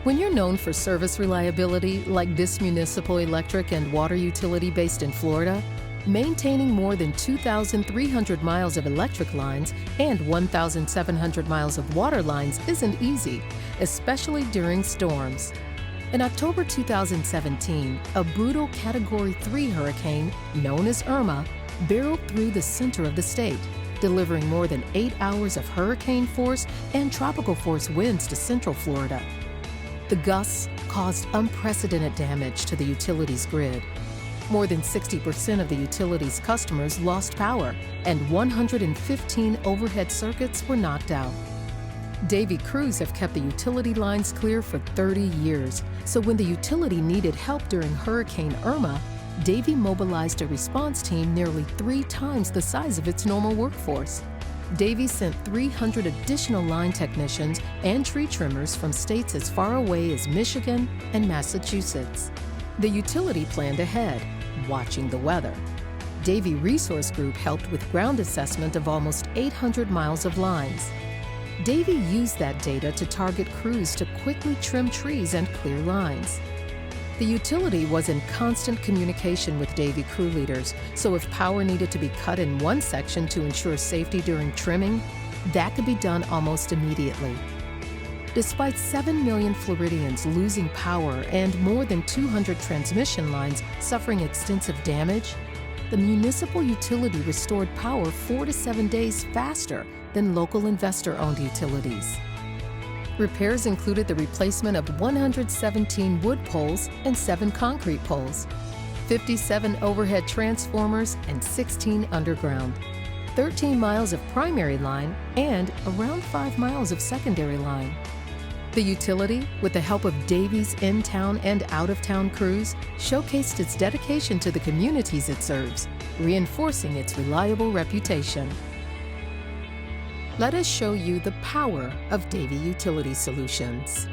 When you're known for service reliability like this municipal electric and water utility based in Florida, maintaining more than 2,300 miles of electric lines and 1,700 miles of water lines isn't easy, especially during storms. In October 2017, a brutal Category 3 hurricane, known as Irma, barreled through the center of the state, delivering more than 8 hours of hurricane force and tropical force winds to central Florida. The gusts caused unprecedented damage to the utilities grid. More than 60% of the utilities' customers lost power, and 115 overhead circuits were knocked out. Davy crews have kept the utility lines clear for 30 years, so when the utility needed help during Hurricane Irma, Davy mobilized a response team nearly 3 times the size of its normal workforce. Davy sent 300 additional line technicians and tree trimmers from states as far away as Michigan and Massachusetts. The utility planned ahead, watching the weather. Davy Resource Group helped with ground assessment of almost 800 miles of lines. Davy used that data to target crews to quickly trim trees and clear lines. The utility was in constant communication with Davy crew leaders, so if power needed to be cut in one section to ensure safety during trimming, that could be done almost immediately. Despite 7 million Floridians losing power and more than 200 transmission lines suffering extensive damage, the municipal utility restored power 4 to 7 days faster than local investor-owned utilities. Repairs included the replacement of 117 wood poles and 7 concrete poles, 57 overhead transformers and 16 underground, 13 miles of primary line, and around 5 miles of secondary line. The utility, with the help of Davy's in-town and out-of-town crews, showcased its dedication to the communities it serves, reinforcing its reliable reputation. Let us show you the power of Davy Utility Solutions.